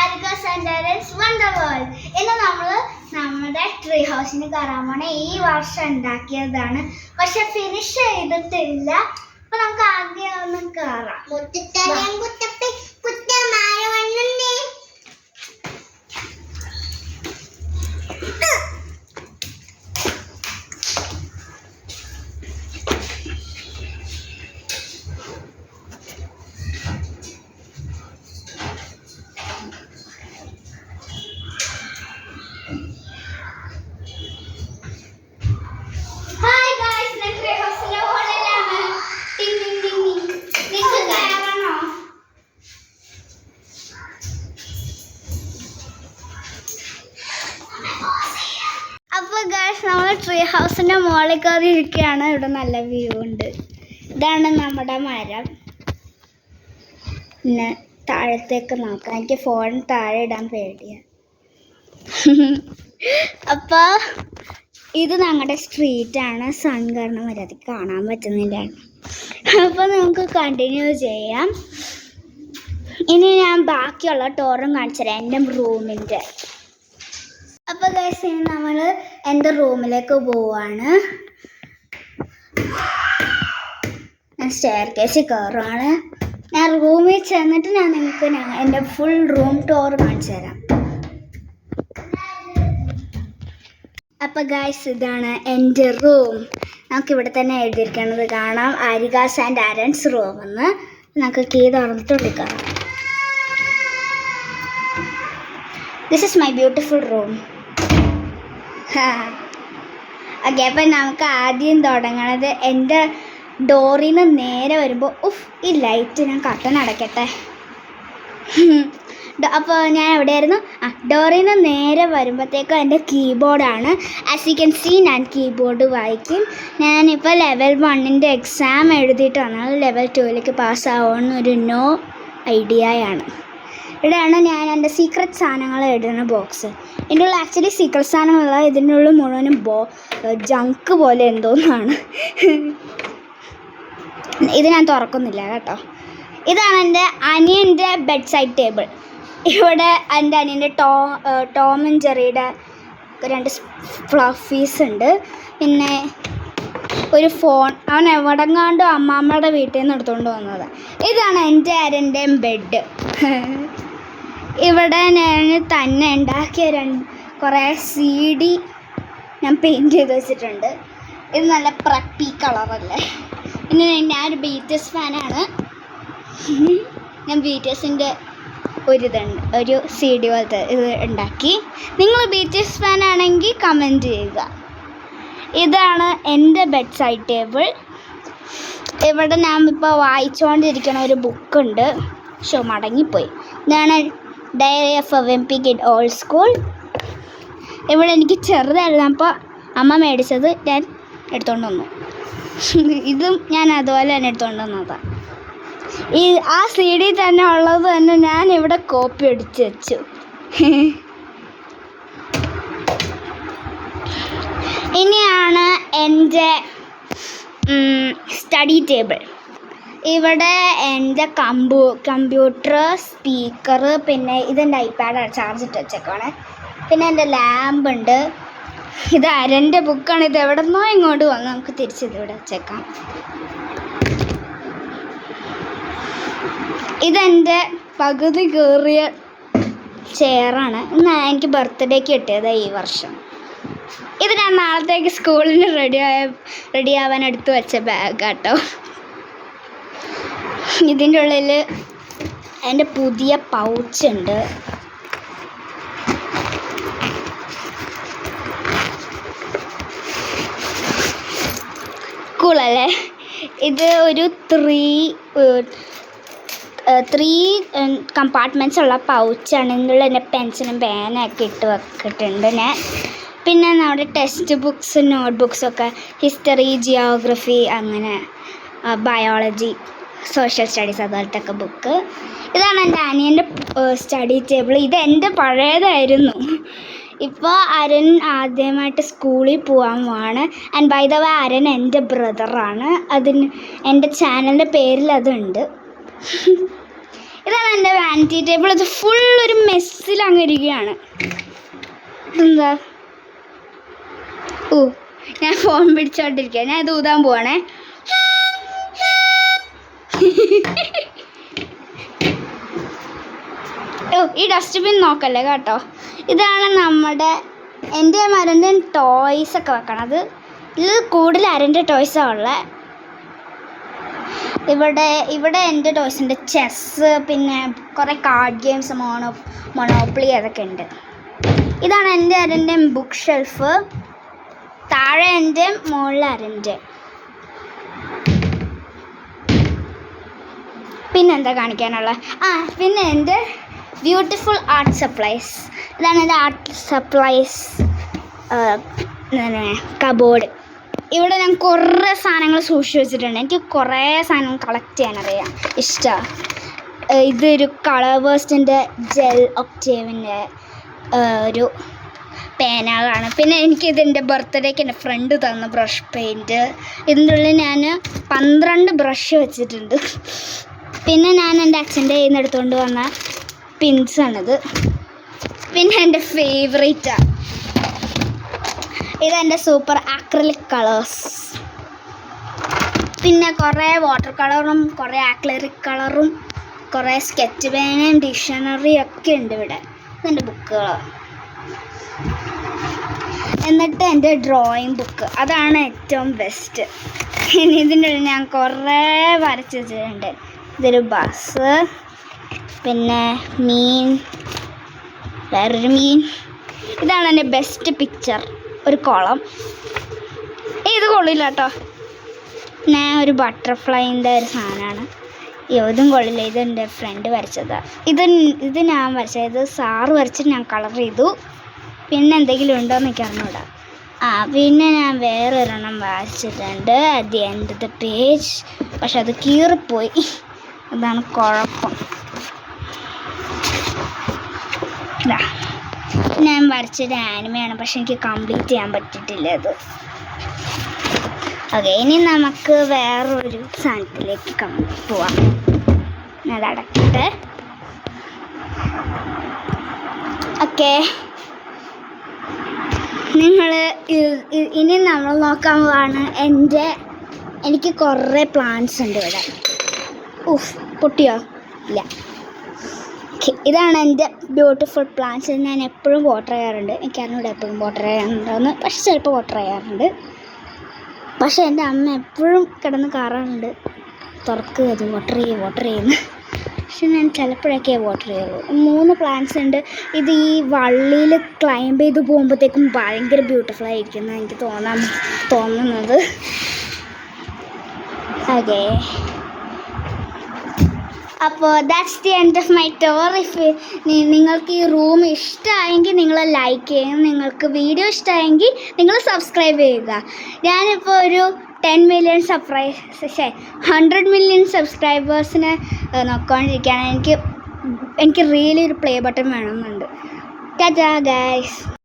Ariga's and Darren's Wonder World. ഇന്ന് നമ്മുടെ tree ഹൗസിന് കയറാൻ പോണ ഈ വർഷം ഉണ്ടാക്കിയതാണ്. പക്ഷെ ഫിനിഷ് ചെയ്തിട്ടില്ല. അപ്പൊ നമുക്ക് ആദ്യം ഒന്ന് കയറാം. നമ്മൾ ട്രീ ഹൗസിന്റെ മുകളിൽ കയറി ഇരിക്കുകയാണ്. ഇവിടെ നല്ല വ്യൂ ഉണ്ട്. ഇതാണ് നമ്മുടെ മരം. പിന്നെ താഴത്തേക്ക് നോക്കാം. എനിക്ക് ഫോൺ താഴെ ഇടാൻ പേടിയാണ്. അപ്പോൾ ഇത് ഞങ്ങളുടെ സ്ട്രീറ്റാണ്. സൺ കാരണം വരാതെ കാണാൻ പറ്റുന്നില്ല. അപ്പോൾ നമുക്ക് കണ്ടിന്യൂ ചെയ്യാം. ഇനി ഞാൻ ബാക്കിയുള്ള ടോറും കാണിച്ചു തരാം എൻ്റെ റൂമിൻ്റെ. അപ്പോൾ ഗൈസ് ഇനി നമ്മൾ എൻ്റെ റൂമിലേക്ക് പോവാണ്. ഞാൻ സ്റ്റെയർ കേസിൽ കയറുവാണ്. ഞാൻ റൂമിൽ ചെന്നിട്ട് നിങ്ങൾക്ക് എൻ്റെ ഫുൾ റൂം ടൂർ കാണിച്ചു തരാം. അപ്പോൾ ഗൈസ് ഇതാണ് എൻ്റെ റൂം. നമുക്കിവിടെ തന്നെ എഴുതിയിരിക്കുന്നത് കാണാം, ആരിഗാസ് ആൻഡ് ആരൻസ് റൂം എന്ന്. നമുക്ക് കീ തുറന്നിട്ട് വിളിക്കാം. This is my beautiful room. Okay, അപ്പം നമുക്ക് ആദ്യം തുടങ്ങണത് എൻ്റെ ഡോറിൽ നിന്ന് നേരെ വരുമ്പോൾ ഈ ലൈറ്റ് ഞാൻ കട്ടൻ അടയ്ക്കട്ടെ. അപ്പോൾ ഞാൻ എവിടെയായിരുന്നു? ഡോറിൽ നിന്ന് നേരെ വരുമ്പോഴത്തേക്കും എൻ്റെ കീബോർഡാണ്. ആസ് യു ക്യാൻ സീ ഞാൻ കീബോർഡ് വായിക്കും. ഞാനിപ്പോൾ ലെവൽ 1 എക്സാം എഴുതിയിട്ട് വന്നാൽ ലെവൽ 2 പാസ്സാവുമെന്നൊരു നോ ഐഡിയയാണ്. ഇവിടെയാണ് ഞാൻ എൻ്റെ സീക്രട്ട് സാധനങ്ങൾ എഴുതുന്ന ബോക്സ്. ഇതിൻ്റെ ഉള്ള ആക്ച്വലി സീക്രട്ട് സാധനങ്ങളല്ല, ഇതിൻ്റെ ഉള്ളിൽ മുഴുവനും ജങ്ക് പോലെ എന്തോന്നാണ്. ഇത് ഞാൻ തുറക്കുന്നില്ല കേട്ടോ. ഇതാണ് എൻ്റെ അനിയൻ്റെ ബെഡ് സൈഡ് ടേബിൾ. ഇവിടെ എൻ്റെ അനിയൻ്റെ ടോം ആൻഡ് ജെറിയുടെ 2 ഫ്ലഫീസ് ഉണ്ട്. പിന്നെ ഒരു ഫോൺ. അവൻ എവിടെങ്ങാണ്ടോ അമ്മാമ്മയുടെ വീട്ടിൽ നിന്ന് എടുത്തുകൊണ്ട് വന്നത്. ഇതാണ് എൻ്റെ ആരൻ്റെയും ബെഡ്. ഇവിടെ ഞാൻ തന്നെ ഉണ്ടാക്കിയ കുറേ CD ഞാൻ പെയിൻറ്റ് ചെയ്ത് വെച്ചിട്ടുണ്ട്. ഇത് നല്ല പ്രപ്പി കളറല്ലേ. പിന്നെ ഞാനൊരു BTS ഫാനാണ്. ഞാൻ BTSൻ്റെ ഒരു CD പോലത്തെ ഇത് ഉണ്ടാക്കി. നിങ്ങൾ BTS ഫാനാണെങ്കിൽ കമൻറ്റ് ചെയ്യുക. ഇതാണ് എൻ്റെ ബെഡ് സൈഡ് ടേബിൾ. ഇവിടെ ഞാൻ ഇപ്പോൾ വായിച്ചുകൊണ്ടിരിക്കണ ഒരു ബുക്കുണ്ട്. മടങ്ങിപ്പോയി. ഇതാണ് Diary of a Wimpy Kid Old School. ഇവിടെ എനിക്ക് ചെറുതായിരുന്നു, അപ്പോൾ അമ്മ മേടിച്ചത് ഞാൻ എടുത്തുകൊണ്ട് വന്നു. ഇതും ഞാൻ അതുപോലെ തന്നെ എടുത്തുകൊണ്ട് വന്നതാണ്. ആ CD തന്നെ ഉള്ളത് തന്നെ ഞാൻ ഇവിടെ കോപ്പി അടിച്ച് വെച്ചു. ഇനിയാണ് എൻ്റെ സ്റ്റഡി ടേബിൾ. ഇവിടെ എൻ്റെ കമ്പ്യൂട്ടർ, സ്പീക്കർ, പിന്നെ ഇതെൻ്റെ ഐപാഡ് ചാർജ് ഇട്ട് വെച്ചേക്കാണ്. പിന്നെ എൻ്റെ ലാമ്പ് ഉണ്ട്. ഇത് അരൻ്റെ ബുക്കാണ്. ഇത് എവിടെ നിന്നോ ഇങ്ങോട്ട് വന്ന് നമുക്ക് തിരിച്ചിത് ഇവിടെ വെച്ചേക്കാം. ഇതെൻ്റെ പകുതി കയറിയ ചെയറാണ്. എനിക്ക് ബർത്ത്ഡേക്ക് കിട്ടിയത് ഈ വർഷം. ഇത് ഞാൻ നാളത്തേക്ക് സ്കൂളിന് റെഡി ആവാൻ എടുത്ത് വെച്ച ബാഗ് കേട്ടോ. ഇതിൻ്റെ ഉള്ളിൽ എൻ്റെ പുതിയ പൗച്ചുണ്ട്. കൂളല്ലേ. ഇത് ഒരു 3 കമ്പാർട്ട്മെൻറ്റ്സ് ഉള്ള പൗച്ചാണ്. ഇതിനുള്ള എൻ്റെ പെൻസിലും പേനയൊക്കെ ഇട്ട് വെക്കിയിട്ടുണ്ട് ഞാൻ. പിന്നെ നമ്മുടെ ടെക്സ്റ്റ് ബുക്സ്, നോട്ട് ബുക്സൊക്കെ ഹിസ്റ്ററി, ജിയോഗ്രഫി, അങ്ങനെ ബയോളജി, സോഷ്യൽ സ്റ്റഡീസ് അതുപോലത്തെ ഒക്കെ ബുക്ക്. ഇതാണ് എൻ്റെ അനിയൻ്റെ സ്റ്റഡി ടേബിൾ. ഇത് എൻ്റെ പഴയതായിരുന്നു. ഇപ്പോൾ അരൻ ആദ്യമായിട്ട് സ്കൂളിൽ പോകാൻ പോവാണ്. And by the way Aran എൻ്റെ ബ്രദറാണ്. എൻ്റെ ചാനലിൻ്റെ പേരിൽ അതുണ്ട്. ഇതാണ് എൻ്റെ വാനിറ്റി ടേബിൾ. ഇത് ഫുൾ ഒരു മെസ്സിൽ അങ്ങ് ഇരിക്കുകയാണ്. ഇതെന്താ? ഓ, ഞാൻ ഫോൺ പിടിച്ചോണ്ടിരിക്കുക. ഞാൻ ഇത് ഊതാൻ പോവാണേ. ഓ, ഈ ഡസ്റ്റ്ബിൻ നോക്കല്ലേ കേട്ടോ. ഇതാണ് എൻ്റെ മരൻ്റെ ടോയ്സൊക്കെ വെക്കണത്. ഇതിൽ കൂടുതൽ അരൻ്റെ ടോയ്സാണ് ഉള്ളത്. ഇവിടെ എൻ്റെ ടോയ്സിൻ്റെ ചെസ്സ്, പിന്നെ കുറേ കാർഡ് ഗെയിംസ്, മൊണോപ്ലി അതൊക്കെ ഉണ്ട്. ഇതാണ് എൻ്റെ അരൻ്റെ ബുക്ക് ഷെൽഫ്. താഴെ എൻ്റെ, മുകളിൽ അരൻ്റെ. പിന്നെന്താ കാണിക്കാനുള്ള? പിന്നെ എൻ്റെ ബ്യൂട്ടിഫുൾ ആർട്ട് സപ്ലൈസ്. ഇതാണ് എൻ്റെ ആർട്ട് സപ്ലൈസ് കബോർഡ്. ഇവിടെ ഞാൻ കുറേ സാധനങ്ങൾ സൂക്ഷിച്ച് വെച്ചിട്ടുണ്ട്. എനിക്ക് കുറേ സാധനങ്ങൾ കളക്ട് ചെയ്യാനറിയാം, ഇഷ്ടമാണ്. ഇതൊരു കളർ ബേഴ്സ്റ്റിൻ്റെ ജെൽ ഒക്ടേവിൻ്റെ ഒരു പേനകളാണ്. പിന്നെ എനിക്കിതെൻ്റെ ബർത്ത്ഡേക്ക് എൻ്റെ ഫ്രണ്ട് തന്ന ബ്രഷ് പെയിൻറ്റ്. ഇതിൻ്റെ ഉള്ളിൽ ഞാൻ 12 ബ്രഷ് വെച്ചിട്ടുണ്ട്. പിന്നെ ഞാൻ എൻ്റെ അച്ഛൻ്റെ കയ്യിൽ നിന്ന് എടുത്തുകൊണ്ട് വന്ന പിൻസാണിത്. പിന്നെ എൻ്റെ ഫേവറേറ്റാണ് ഇതെൻ്റെ സൂപ്പർ അക്രിലിക് കളേഴ്സ്. പിന്നെ കുറേ വാട്ടർ കളറും കുറേ അക്രിലിക് കളറും കുറേ സ്കെച്ച് പേനയും ഡിക്ഷണറിയും ഒക്കെ ഉണ്ട് ഇവിടെ. ഇതെൻ്റെ ബുക്കുകൾ. എന്നിട്ട് എൻ്റെ ഡ്രോയിങ് ബുക്ക്, അതാണ് ഏറ്റവും ബെസ്റ്റ്. ഇനി ഇതിൻ്റെ ഉള്ളിൽ ഞാൻ കുറേ വരച്ച് വെച്ചിട്ടുണ്ട്. ഇതൊരു ബസ്, പിന്നെ മീൻ, വേറൊരു മീൻ. ഇതാണ് എൻ്റെ ബെസ്റ്റ് പിക്ചർ, ഒരു കുളം. ഇത് കൊള്ളില്ല കേട്ടോ. ഞാൻ ഒരു ബട്ടർഫ്ലൈൻ്റെ ഒരു സാധനമാണ്. ഇതും കൊള്ളില്ല. ഇതെൻ്റെ ഫ്രണ്ട് വരച്ചതാണ്. ഇത് ഞാൻ വരച്ചത്. ഇത് സാറ് വരച്ചിട്ട് ഞാൻ കളർ ചെയ്തു. പിന്നെ എന്തെങ്കിലും ഉണ്ടോ എന്ന് എനിക്ക് അറിഞ്ഞൂടാ. പിന്നെ ഞാൻ വേറൊരെണ്ണം വരച്ചിട്ടുണ്ട് at the end of the page. പക്ഷെ അത് കീറിപ്പോയി, അതാണ് കുഴപ്പം. ഞാൻ വരച്ചൊരു ആനിമയാണ്, പക്ഷെ എനിക്ക് കംപ്ലീറ്റ് ചെയ്യാൻ പറ്റിയിട്ടില്ല അത്. ഓക്കെ, ഇനി നമുക്ക് വേറൊരു സാധനത്തിലേക്ക് പോവാം. അതടക്കട്ടെ. ഓക്കെ, ഇനി നമ്മൾ നോക്കാൻ പോവാണ്. എനിക്ക് കുറേ പ്ലാന്റ്സ് ഉണ്ട് ഇവിടെ. പൊട്ടിയോ? ഇല്ല. ഇതാണ് എൻ്റെ ബ്യൂട്ടിഫുൾ പ്ലാന്റ്സ്. ഞാൻ എപ്പോഴും വാട്ടർ ചെയ്യാറുണ്ട്. എനിക്കറിഞ്ഞൂടെ എപ്പോഴും വാട്ടർ ചെയ്യാറുണ്ടോയെന്ന്, പക്ഷെ ചിലപ്പോൾ വാട്ടർ ചെയ്യാറുണ്ട്. പക്ഷേ എൻ്റെ അമ്മ എപ്പോഴും കിടന്ന് കാറാറുണ്ട്, തുറക്കുക അത് വാട്ടർ ചെയ്യുന്നു. പക്ഷെ ഞാൻ ചിലപ്പോഴൊക്കെ വാട്ടർ ചെയ്യുള്ളൂ. 3 പ്ലാന്റ്സ് ഉണ്ട്. ഇത് ഈ വള്ളിയിൽ ക്ലൈംബ് ചെയ്ത് പോകുമ്പോഴത്തേക്കും ഭയങ്കര ബ്യൂട്ടിഫുൾ ആയിരിക്കും എനിക്ക് തോന്നുന്നത്. ഓക്കെ, അപ്പോൾ that's the end of my tour. നിങ്ങൾക്ക് ഈ റൂം ഇഷ്ടമായെങ്കിൽ നിങ്ങൾ ലൈക്ക് ചെയ്യും. നിങ്ങൾക്ക് വീഡിയോ ഇഷ്ടമായെങ്കിൽ നിങ്ങൾ സബ്സ്ക്രൈബ് ചെയ്യുക. ഞാനിപ്പോൾ ഒരു 100 million സബ്സ്ക്രൈബേഴ്സിനെ നോക്കിക്കൊണ്ടിരിക്കുകയാണ്. എനിക്ക് റിയലി ഒരു പ്ലേ ബട്ടൺ വേണമെന്നുണ്ട്. ടാറ്റാ ഗൈസ്.